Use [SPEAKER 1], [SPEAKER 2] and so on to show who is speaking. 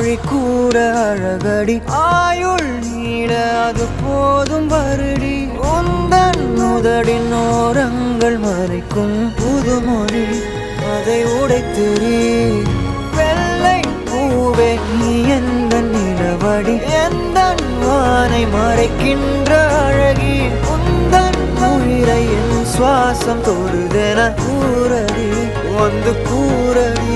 [SPEAKER 1] மொழி கூட அழகடி ஆயுள் நீள அது போதும் வருடி உந்தன் முதடின் ஓரங்கள் மறைக்கும் புதுமொழி அதை உடைத்துறி வெள்ளை பூவே நீ எந்த நிலவடி எந்த வானை மறைக்கின்ற அழகி உந்தன் உயிரை என் சுவாசம் தொடுதென கூறடி வந்து கூறடி